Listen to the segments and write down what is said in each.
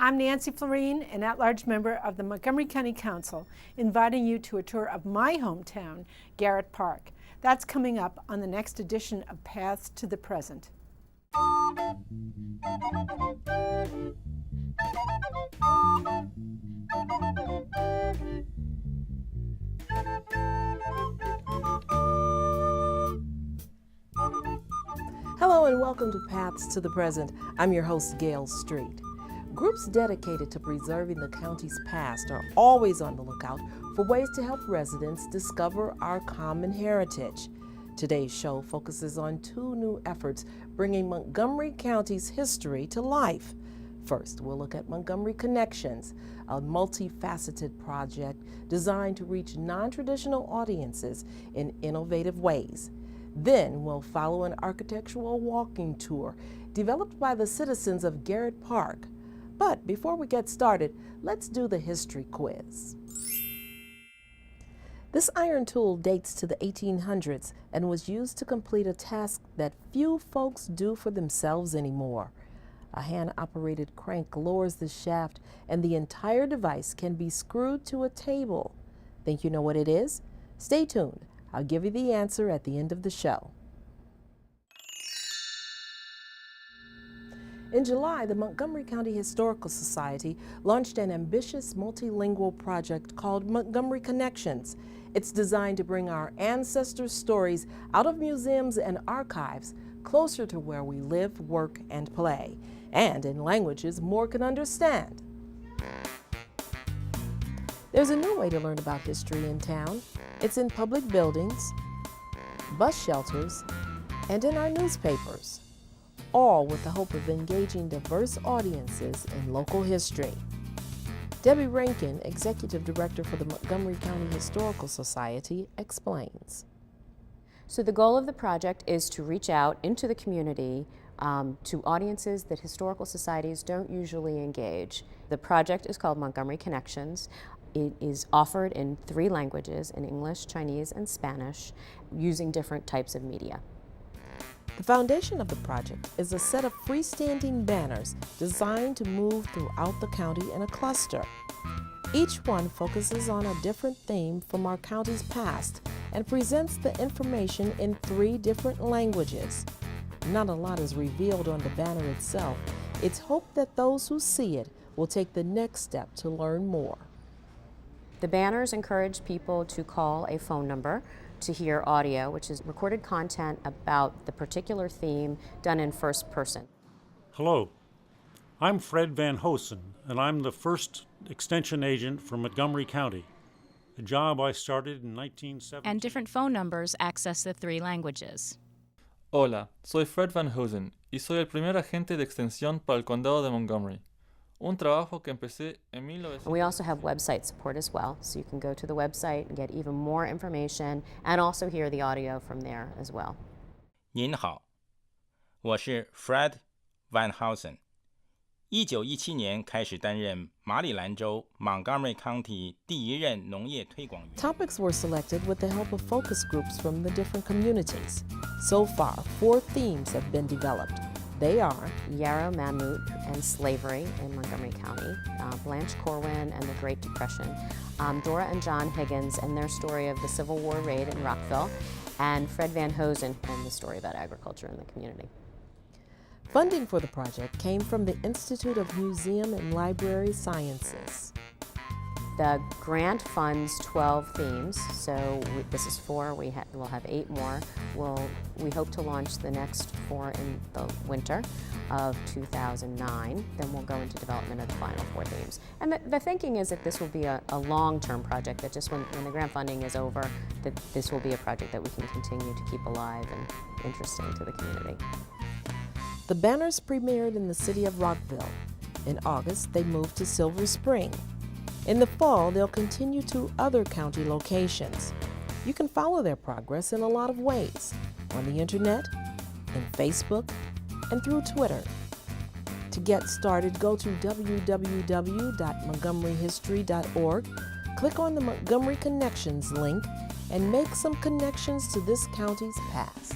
I'm Nancy Florine, an at-large member of the Montgomery County Council, inviting you to a tour of my hometown, Garrett Park. That's coming up on the next edition of Paths to the Present. Hello and welcome to Paths to the Present. I'm your host, Gail Street. Groups dedicated to preserving the county's past are always on the lookout for ways to help residents discover our common heritage. Today's show focuses on two new efforts bringing Montgomery County's history to life. First, we'll look at Montgomery Connections, a multifaceted project designed to reach non-traditional audiences in innovative ways. Then we'll follow an architectural walking tour developed by the citizens of Garrett Park. But before we get started, let's do the history quiz. This iron tool dates to the 1800s and was used to complete a task that few folks do for themselves anymore. A hand-operated crank lowers the shaft and the entire device can be screwed to a table. Think you know what it is? Stay tuned. I'll give you the answer at the end of the show. In July, the Montgomery County Historical Society launched an ambitious multilingual project called Montgomery Connections. It's designed to bring our ancestors' stories out of museums and archives closer to where we live, work, and play, and in languages more can understand. There's a new way to learn about history in town. It's in public buildings, bus shelters, and in our newspapers, all with the hope of engaging diverse audiences in local history. Debbie Rankin, Executive Director for the Montgomery County Historical Society, explains. So the goal of the project is to reach out into the community to audiences that historical societies don't usually engage. The project is called Montgomery Connections. It is offered in 3 languages, in English, Chinese, and Spanish, using different types of media. The foundation of the project is a set of freestanding banners designed to move throughout the county in a cluster. Each one focuses on a different theme from our county's past and presents the information in 3 different languages. Not a lot is revealed on the banner itself. It's hoped that those who see it will take the next step to learn more. The banners encourage people to call a phone number to hear audio, which is recorded content about the particular theme done in first person. Hello, I'm Fred Van Hosen, and I'm the first extension agent for Montgomery County, a job I started in 1970. And different phone numbers access the 3 languages. Hola, soy Fred Van Hosen y soy el primer agente de extensión para el condado de Montgomery. Un trabajo que empecé en 1900. We also have website support as well, so you can go to the website and get even more information and also hear the audio from there as well. 您好，我是 Fred Van Hosen。1917年开始担任马里兰州 Montgomery County 第1任农业推广员。 Topics were selected with the help of focus groups from the different communities. So far, 4 themes have been developed. They are Yarrow Mammut and slavery in Montgomery County, Blanche Corwin and the Great Depression, Dora and John Higgins and their story of the Civil War raid in Rockville, and Fred Van Hosen and the story about agriculture in the community. Funding for the project came from the Institute of Museum and Library Sciences. The grant funds 12 themes, so this is 4. We'll have 8 more. We hope to launch the next 4 in the winter of 2009. Then we'll go into development of the final 4 themes. And the thinking is that this will be a long-term project, that just when the grant funding is over, that this will be a project that we can continue to keep alive and interesting to the community. The banners premiered in the city of Rockville. In August, they moved to Silver Spring. In the fall, they'll continue to other county locations. You can follow their progress in a lot of ways, on the internet, in Facebook, and through Twitter. To get started, go to www.montgomeryhistory.org, click on the Montgomery Connections link, and make some connections to this county's past.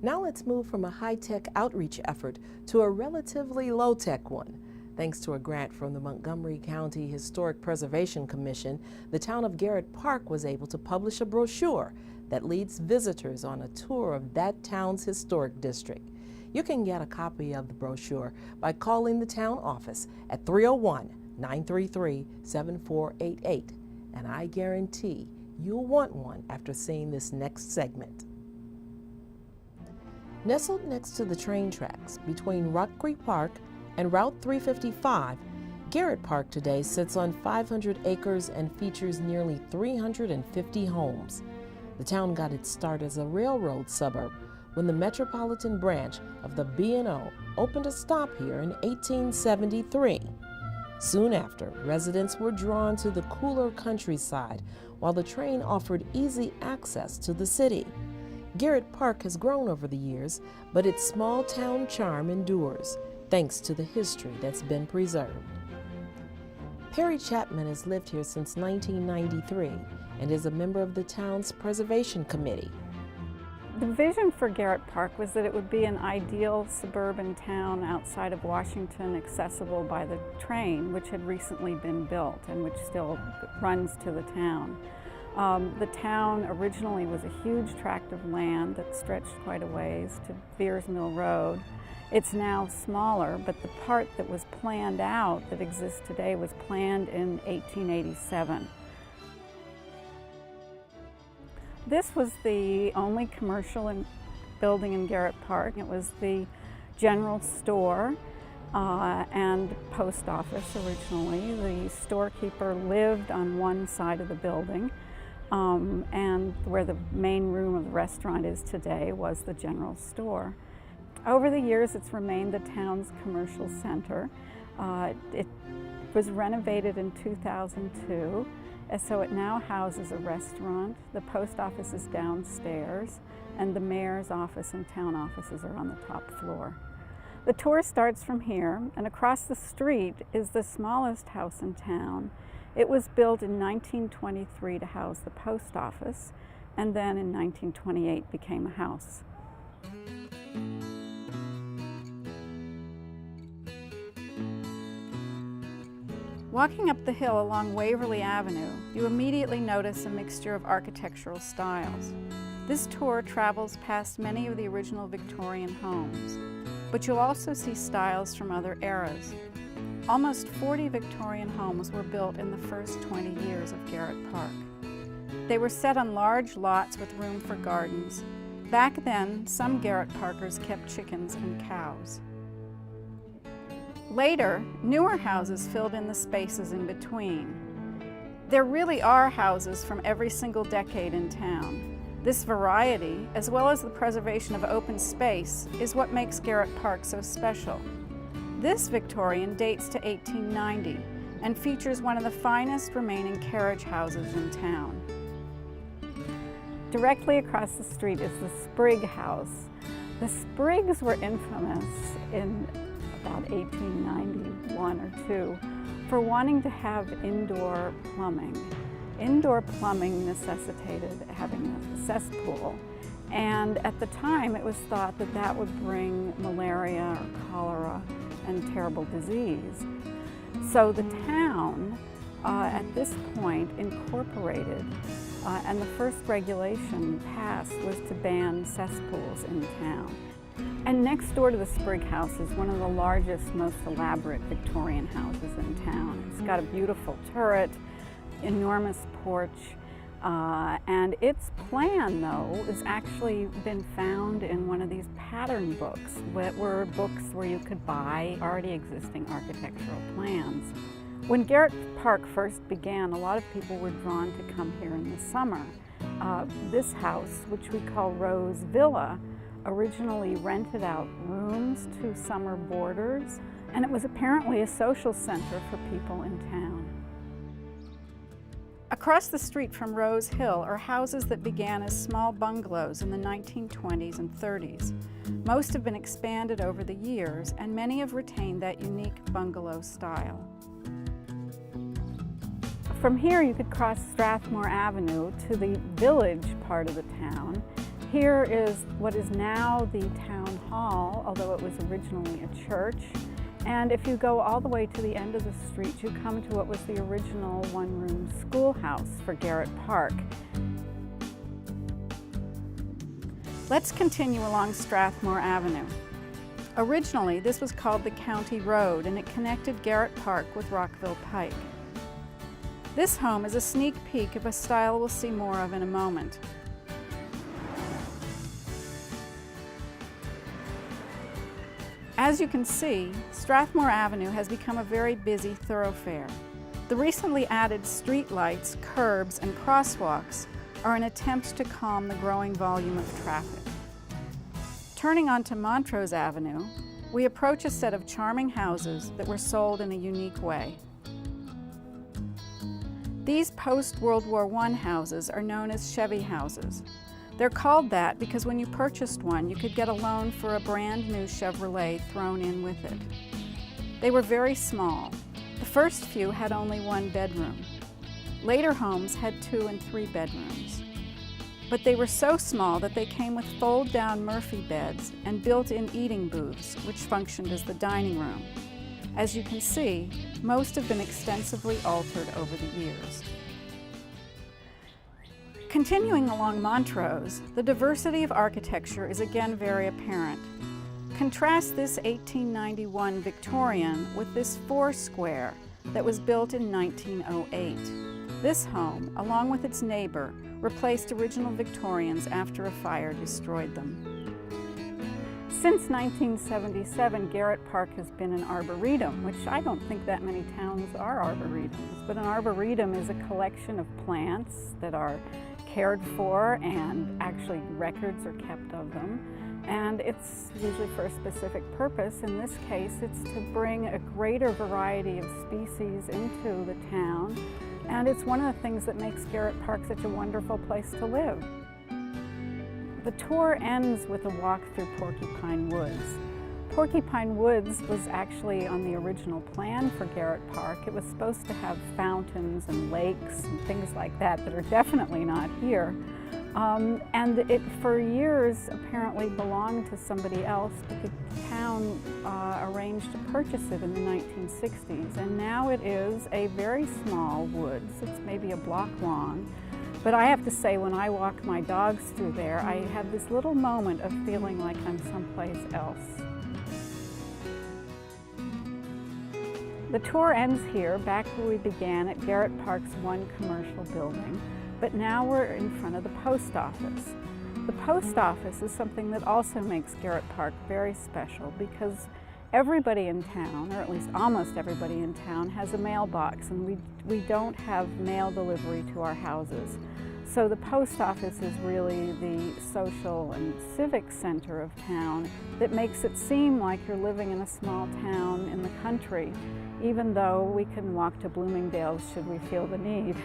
Now let's move from a high-tech outreach effort to a relatively low-tech one. Thanks to a grant from the Montgomery County Historic Preservation Commission, the town of Garrett Park was able to publish a brochure that leads visitors on a tour of that town's historic district. You can get a copy of the brochure by calling the town office at 301-933-7488, and I guarantee you'll want one after seeing this next segment. Nestled next to the train tracks between Rock Creek Park and Route 355, Garrett Park today sits on 500 acres and features nearly 350 homes. The town got its start as a railroad suburb when the metropolitan branch of the B&O opened a stop here in 1873. Soon after, residents were drawn to the cooler countryside while the train offered easy access to the city. Garrett Park has grown over the years, but its small town charm endures, thanks to the history that's been preserved. Perry Chapman has lived here since 1993 and is a member of the town's preservation committee. The vision for Garrett Park was that it would be an ideal suburban town outside of Washington, accessible by the train, which had recently been built and which still runs to the town. The town originally was a huge tract of land that stretched quite a ways to Veers Mill Road. It's now smaller, but the part that was planned out that exists today was planned in 1887. This was the only commercial building in Garrett Park. It was the general store and post office originally. The storekeeper lived on one side of the building, and where the main room of the restaurant is today was the general store. Over the years, it's remained the town's commercial center. It was renovated in 2002. So it now houses a restaurant, the post office is downstairs, and the mayor's office and town offices are on the top floor. The tour starts from here, and across the street is the smallest house in town. It was built in 1923 to house the post office, and then in 1928 became a house. Walking up the hill along Waverly Avenue, you immediately notice a mixture of architectural styles. This tour travels past many of the original Victorian homes, but you'll also see styles from other eras. Almost 40 Victorian homes were built in the first 20 years of Garrett Park. They were set on large lots with room for gardens. Back then, some Garrett Parkers kept chickens and cows. Later, newer houses filled in the spaces in between. There really are houses from every single decade in town. This variety, as well as the preservation of open space, is what makes Garrett Park so special. This Victorian dates to 1890 and features one of the finest remaining carriage houses in town. Directly across the street is the Sprigg House. The Spriggs were infamous in about 1891 or 2 for wanting to have indoor plumbing. Indoor plumbing necessitated having a cesspool, and at the time it was thought that that would bring malaria or cholera and terrible disease. So the town at this point incorporated, and the first regulation passed was to ban cesspools in town. And next door to the Sprigg House is one of the largest, most elaborate Victorian houses in town. It's got a beautiful turret, enormous porch, and its plan, though, has actually been found in one of these pattern books, that were books where you could buy already existing architectural plans. When Garrett Park first began, a lot of people were drawn to come here in the summer. This house, which we call Rose Villa, originally rented out rooms to summer boarders, and it was apparently a social center for people in town. Across the street from Rose Hill are houses that began as small bungalows in the 1920s and 30s. Most have been expanded over the years, and many have retained that unique bungalow style. From here you could cross Strathmore Avenue to the village part of the town, Here is what is now the town hall, although it was originally a church. And if you go all the way to the end of the street, you come to what was the original one-room schoolhouse for Garrett Park. Let's continue along Strathmore Avenue. Originally, this was called the County Road, and it connected Garrett Park with Rockville Pike. This home is a sneak peek of a style we'll see more of in a moment. As you can see, Strathmore Avenue has become a very busy thoroughfare. The recently added street lights, curbs, and crosswalks are an attempt to calm the growing volume of traffic. Turning onto Montrose Avenue, we approach a set of charming houses that were sold in a unique way. These post-World War I houses are known as Chevy houses. They're called that because when you purchased one, you could get a loan for a brand new Chevrolet thrown in with it. They were very small. The first few had only one bedroom. Later homes had 2 and 3 bedrooms. But they were so small that they came with fold-down Murphy beds and built-in eating booths, which functioned as the dining room. As you can see, most have been extensively altered over the years. Continuing along Montrose, the diversity of architecture is again very apparent. Contrast this 1891 Victorian with this 4-square that was built in 1908. This home, along with its neighbor, replaced original Victorians after a fire destroyed them. Since 1977, Garrett Park has been an arboretum, which I don't think that many towns are arboretums, but an arboretum is a collection of plants that are cared for, and actually records are kept of them. And it's usually for a specific purpose. In this case, it's to bring a greater variety of species into the town. And it's one of the things that makes Garrett Park such a wonderful place to live. The tour ends with a walk through Porcupine Woods. Porcupine Woods was actually on the original plan for Garrett Park. It was supposed to have fountains and lakes and things like that that are definitely not here. And it, for years, apparently belonged to somebody else, but the town arranged to purchase it in the 1960s. And now it is a very small woods. It's maybe a block long. But I have to say, when I walk my dogs through there, I have this little moment of feeling like I'm someplace else. The tour ends here, back where we began at Garrett Park's one commercial building, but now we're in front of the post office. The post office is something that also makes Garrett Park very special because everybody in town, or at least almost everybody in town, has a mailbox, and we don't have mail delivery to our houses. So the post office is really the social and civic center of town that makes it seem like you're living in a small town in the country, even though we can walk to Bloomingdale's should we feel the need.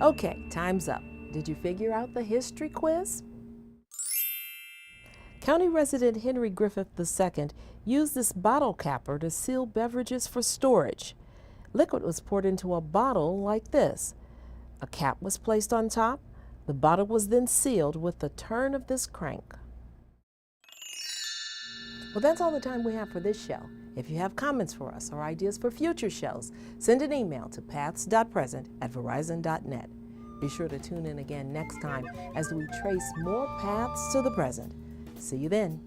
Okay, time's up. Did you figure out the history quiz? County resident Henry Griffith II used this bottle capper to seal beverages for storage. Liquid was poured into a bottle like this. A cap was placed on top. The bottle was then sealed with the turn of this crank. Well, that's all the time we have for this show. If you have comments for us or ideas for future shows, send an email to paths.present@verizon.net. Be sure to tune in again next time as we trace more paths to the present. See you then.